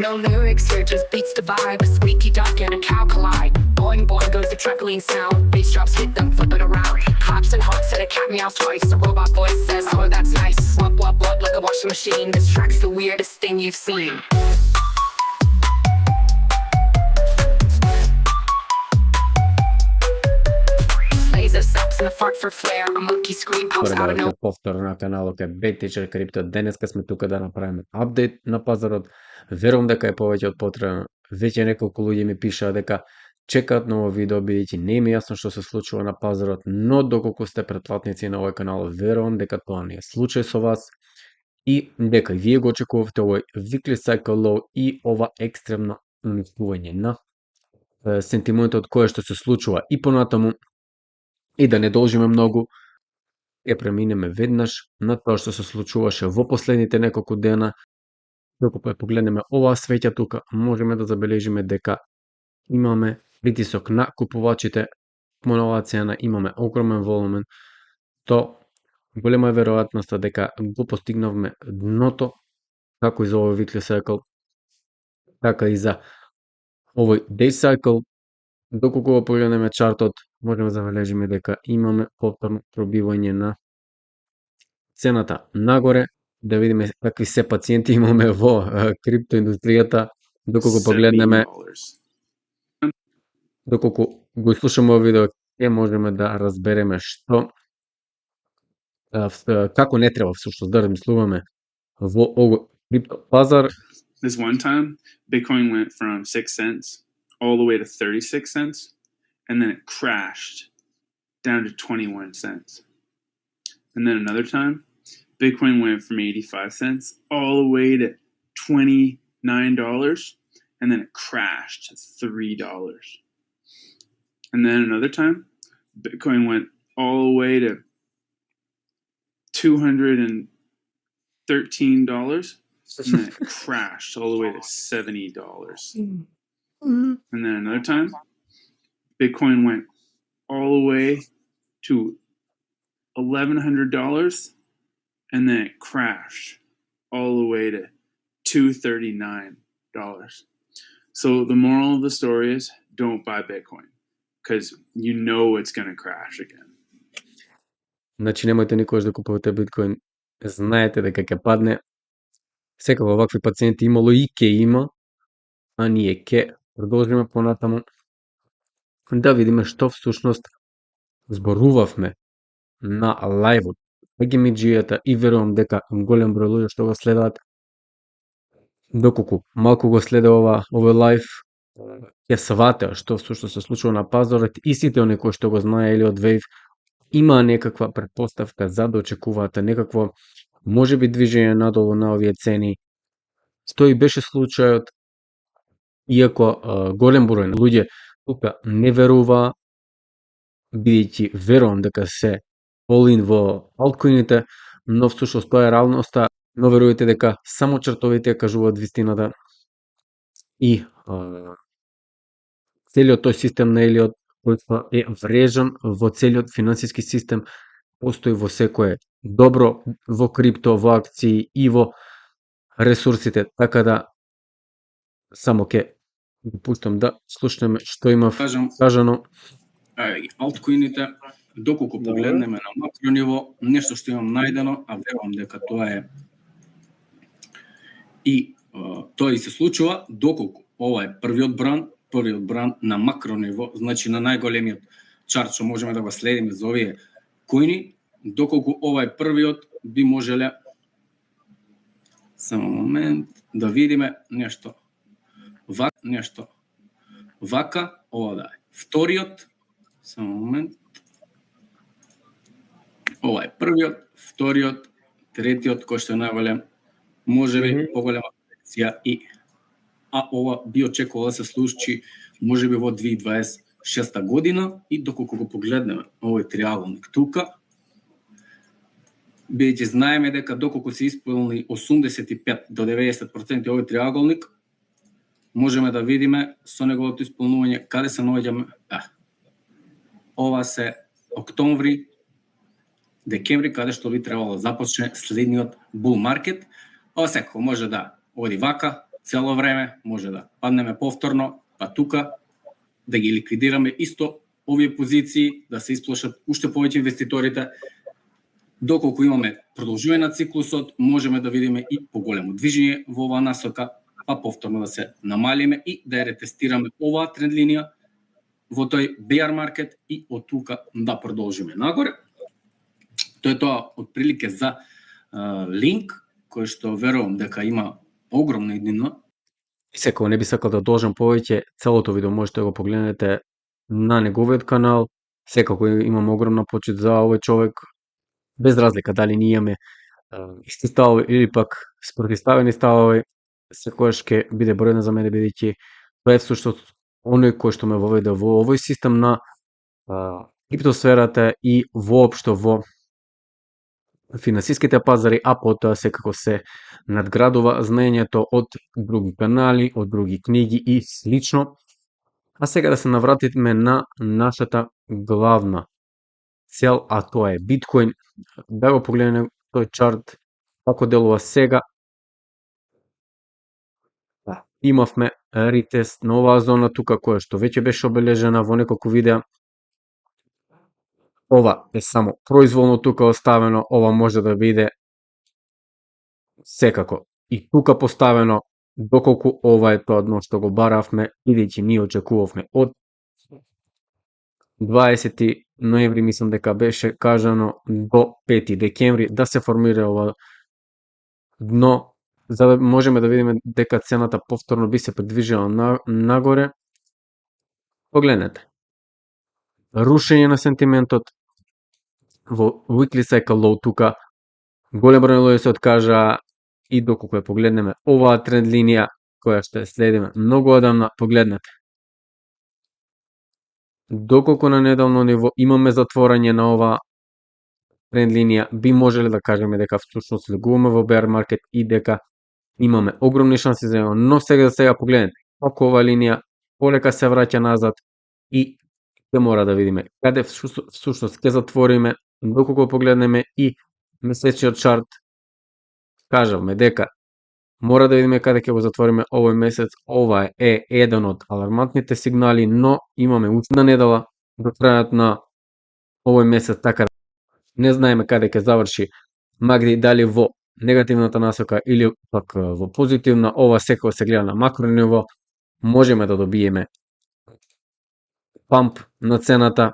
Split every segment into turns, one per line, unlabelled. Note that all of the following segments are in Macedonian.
No lyrics here, just beats the vibe. A squeaky duck and a cow collide. Boing boing goes the trampoline sound. Bass drops hit them, flip it around. Cops and hawks said a cat meows twice. A robot voice says, oh that's nice. Wub wub wub like a washing machine. This track's the weirdest thing you've seen. Laser stops and a fart for flare. A monkey scream pops out of nowhere.
Повтор на каналот е BTC Crypto. Денеска сме тука да направиме апдейт на пазарот. Верувам дека е повеќе од потребно. Веќе неколку луѓе ми пишаа дека чекаат ново видео, бидејќи не им е јасно што се случува на пазарот, но доколку сте претплатници на овој канал, верувам дека тоа не е случај со вас и дека вие го очекувавте овој weekly cycle low и ова екстремно уништување на сентиментот кое што се случува и понатаму. И да не должиме многу, ја преминеме веднаш на тоа што се случуваше во последните неколку дена. Доколку ја погледнеме оваа свеќа тука, можеме да забележиме дека имаме притисок на купувачите, на оваа цена имаме огромен волумен, то голема е веројатноста дека го постигнавме дното, како и за овој weekly cycle, така и за овој day cycle. Доколку го погледнеме чартот, можеме да забележиме дека имаме повторно пробивање на цената нагоре, да видиме какви се пациенти имаме во криптоиндустријата, доколку погледнеме, доколку го слушаме овој видео, ќе можеме да разбереме што како не треба всушност да размислуваме во овој крипто пазар.
This one time, Bitcoin went from 6 cents all the way to 36 cents, and then it crashed down to 21 cents. And then another time, Bitcoin went from 85 cents all the way to $29, and then it crashed to $3. And then another time, Bitcoin went all the way to $213, and then it crashed all the way to $70. And then another time, Bitcoin went all the way to $1,100, and then it crashed all the way to $239. So the moral of the story is don't buy Bitcoin, because you know it's going to crash again.
Значи немојте никогаш да купувате биткоин, знаете дека ќе падне. Секако вакви пациенти имало и ќе има, а ние ќе продолжиме понатаму да видиме што всушност зборувавме на лајвот GMG-ата и верувам дека голем број луѓе што го следат, доколку малку го следе овој лајв, ќе сватеа што всушност се случува на пазарот и сите оние кои што го знаеа или од Wave има некаква претпоставка за да очекуваат некакво можеби движење надолу на овие цени. Што и беше случајот, иако голем број на луѓе тука не верува, бидејќи верувам дека се all-in во алткоините, но всушност тоа е реалноста, но верувајте дека само чартовите ја кажуваат вистината и целиот тој систем на Елиот кој е врежан во целиот финансиски систем, постои во секое добро, во крипто, во акции и во ресурсите, така да само ќе го пуштам да слушнеме што има кажано.
Алткоините, доколку погледнеме на макро ниво, нешто што имам најдено, а верувам дека тоа е и тоа и се случува, доколку ова е првиот бран на макро ниво, значи на најголемиот чарт што можеме да го следиме за овие коини, доколку ова е првиот, би можеле само момент да видиме нешто вака, ова да е вториот, само момент, ова е првиот, вториот, третиот, кој што е најголем, можеби поголема корекција и ова би очекувало да се случи можеби во 2026 година и доколку го погледнеме овој триаголник тука, бидејќи знаеме дека доколку се исполни 85 до 90% овој триаголник, можеме да видиме со неговото исполнување каде се наоѓаме. Ова се октомври, декември, каде што би требало да започне следниот бул маркет. Ова секако може да оди вака, цело време, може да паднеме повторно, па тука да ги ликвидираме исто овие позиции, да се исплашат уште повеќе инвеститорите. Доколку имаме продолжување на циклусот, можеме да видиме и поголемо движење во оваа насока, па повторно да се намалиме и да ја ретестираме оваа тренд линија во тој bear market и од тука да продолжиме нагоре. Тоа е тоа отприлике за линк, кој што верувам дека има огромна иднина.
И секој не би сакал да должам повеќе, целото видео можете да го погледнете на неговиот канал. Секако имам огромна почит за овој човек, без разлика дали ние имаме исти ставови или пак спротивставени ставови, секогаш ќе биде бројна за мене, бидејќи тоа е всушност оној кој што ме воведе во овој систем на криптосферата и воопшто во финансиските пазари, а потоа секако се надградува знаењето од други канали, од други книги и слично. А сега да се навратиме на нашата главна цел, а тоа е биткоин. Да го погледнеме тој чарт како делува сега. Имавме ретест на оваа зона тука, која што веќе беше обележена во неколку видеа. Ова е само произволно тука оставено, ова може да биде секако и тука поставено, доколку ова е тоа дно што го баравме, бидејќи ние очекувавме од 20 ноември, мислам дека беше кажано, до 5 декември да се формира ова дно, за да можеме да видиме дека цената повторно би се придвижила нагоре. Погледнете. Рушење на сентиментот во weekly cycle low тука, голем број луѓе се откажаа и доколку ја погледнеме оваа тренд линија која што ја следиме многу одамна, погледнете. Доколку на недавно ниво имаме затворање на оваа тренд линија, би можеле да кажеме дека всушност влегуваме во bear market и дека имаме огромни шанси за него, но сега погледнете како оваа линија полека се враќа назад и ќе мора да видиме каде всушност ќе затвориме. Доколку погледнеме и месечниот чарт, кажавме дека мора да видиме каде ќе го затвориме овој месец. Ова е еден од алармантните сигнали, но имаме уште недела до крајот на овој месец, така да не знаеме каде ќе заврши Магди, дали во негативната насока или пак во позитивна. Ова секој се гледа на макро ниво, можеме да добиеме памп на цената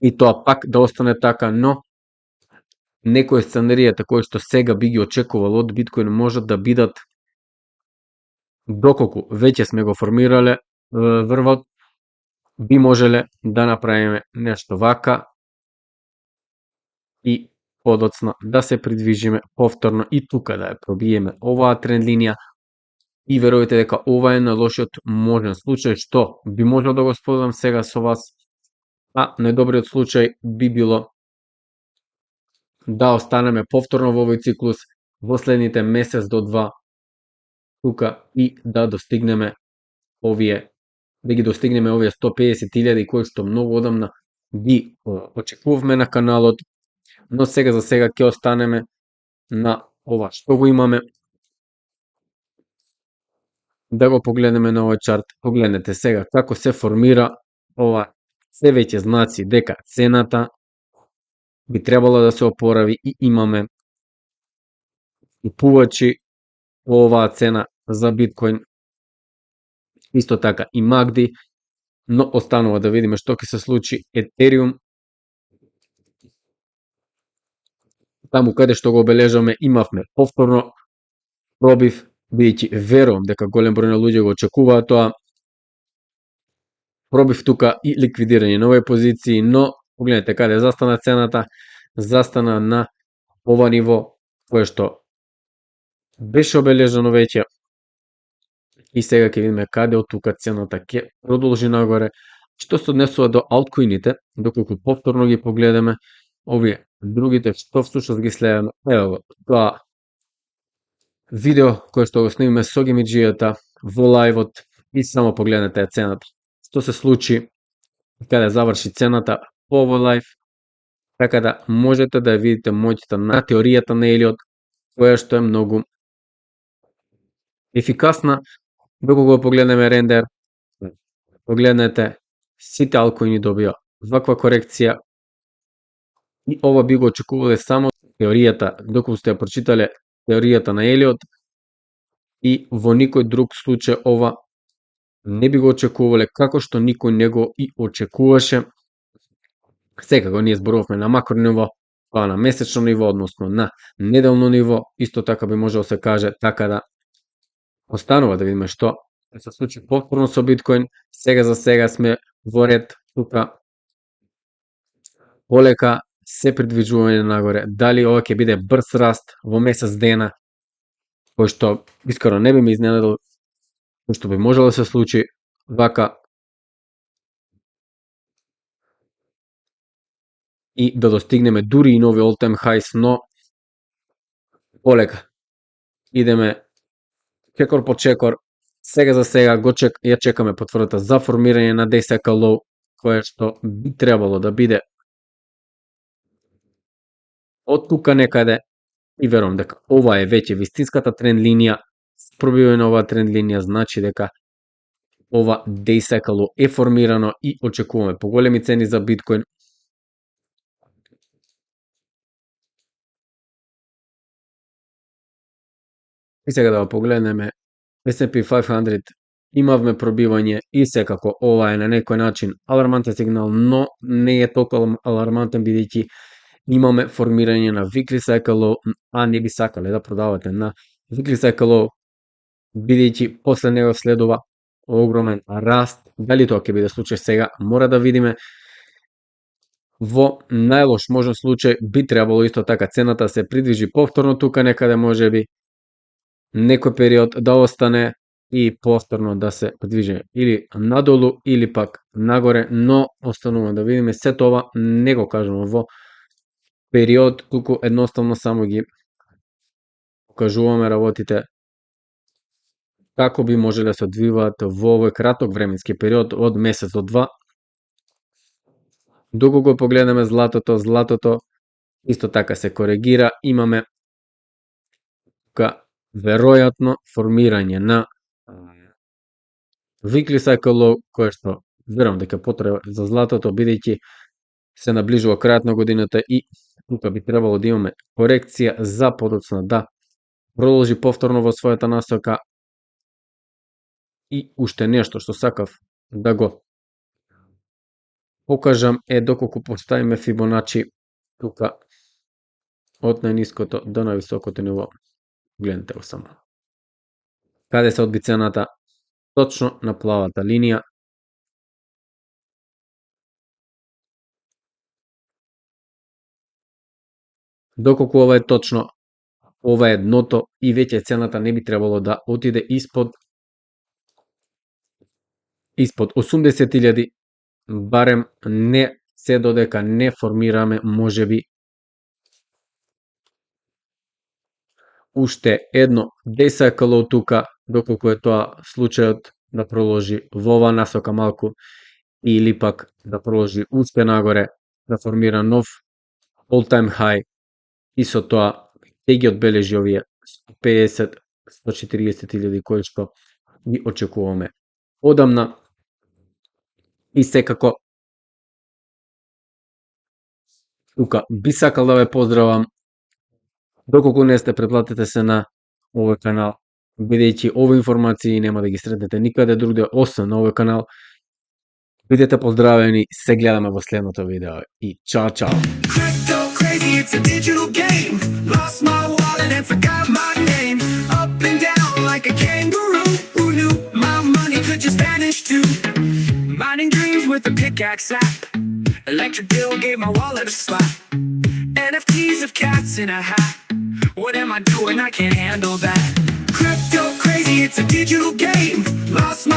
и тоа пак да остане така, но некои сценаријата кои што сега би ги очекувал од биткоин можат да бидат, доколку веќе сме го формирале врвот, би можеле да направиме нешто вака и подоцна да се придвижиме повторно и тука да ја пробиеме оваа тренд линија. И верувате дека ова е најлошиот можен случај што би можел да го споделам сега со вас, а најдобриот случај би било да останеме повторно во овој циклус во следните месец до два тука и да достигнеме овие 150.000 кои што многу одамна ги очекувавме на каналот, но сега за сега ќе останеме на ова што го имаме. Да го погледнеме на овој чарт, погледнете сега како се формира ова, се веќе знаци дека цената би требало да се опорави и имаме купувачи во оваа цена за биткоин, исто така и Магди, но останува да видиме што ќе се случи. Етериум, таму каде што го обележаме, имавме повторно пробив, бидејќи верувам дека голем број на луѓе го очекуваат тоа. Пробив тука и ликвидирање на овие позиции, но погледнете каде застана цената, застана на ова ниво кое што беше обележано веќе. И сега ќе видиме каде од тука цената ќе продолжи нагоре. Што се однесува до алткоините, доколку повторно ги погледаме овие другите што всушност ги следаме. Ево тоа видео кое што го снимаме со гемиџијата во лајвот и само погледнете цената. Што се случи, каде заврши цената по овој лајв, така да можете да видите моќта на теоријата на Елиот, која што е многу ефикасна. Доколку го погледнеме рендер, погледнете, сите алткоини добија ваква корекција и ова би го очекувале само теоријата, доколку сте ја прочитале теоријата на Елиот и во никој друг случај ова не би го очекувале, како што никој не го и очекуваше. Секако ние зборувавме на макро ниво, па на месечно ниво, односно на неделно ниво, исто така би можело се каже, така да останува да видиме што се случи повторно со биткоин. Сега за сега сме во ред, тука полека се придвижување нагоре. Дали ова ќе биде брз раст во месец дена, кој што искрено не би ме изненадил, кој што би можело да се случи вака и да достигнеме дури и нови all-time highs, но полека идеме чекор по чекор. Сега за сега ја чекаме потврдата за формирање на DSK low, кое што би требало да биде од тука некаде и верувам дека ова е веќе вистинската тренд линија. Пробивање на оваа тренд линија значи дека ова DSK low е формирано и очекуваме поголеми цени за биткоин. И сега да го погледнеме S&P 500, имавме пробивање и секако ова е на некој начин алармантен сигнал, но не е толку алармантен бидејќи имаме формирање на weekly cycle low, а не би сакале да продавате на weekly cycle low, бидејќи после него следува огромен раст. Дали тоа ќе биде случај сега, мора да видиме. Во најлош можен случај би требало исто така цената се придвижи повторно тука некаде, можеби некој период да остане и повторно да се придвижи или надолу или пак нагоре, но останува да видиме. Се тоа не го кажувам во период, туку едноставно само ги покажуваме работите како би можеле да се одвиваат во овој краток временски период од месец до два. Доколку погледнеме златото исто така се коригира, имаме веројатно формирање на weekly cycle low, кое што верувам дека потреба за златото, бидејќи се наближува крајот на годината и тука би требало да имаме корекција за подоцна да продолжи повторно во својата насока. И уште нешто што сакав да го покажам е доколку поставиме Фибоначи тука од најниското до највисокото ниво. Гледате го само. Каде се одби цената? Точно на плавата линија. Доколку ова е точно, ова е дното и веќе цената не би требало да отиде испод 80.000, барем не се додека не формираме можеби уште едно DSK low тука, доколку е тоа случајот да проложи во оваа насока малку или пак да проложи уште нагоре, да формира нов all-time high и со тоа ќе ги одбележи овие 150-140.000 кои што ги очекуваме одамна. И секако тука би сакал да ве поздравам. Доколку не сте, претплатете се на овој канал, бидејќи овие информации нема да ги сретнете никаде другаде освен на овој канал. Бидете поздравени, се гледаме во следното видео и чао чао.
Crypto crazy, it's a digital game. Lost my wallet and forgot my name. Up and down like a kangaroo. Who knew my money could just vanish too? Mining dreams with a pickaxe app. Electric bill gave my wallet a slap. NFTs of cats in a hat. What am I doing? I can't handle that. Crypto crazy, it's a digital game. Lost my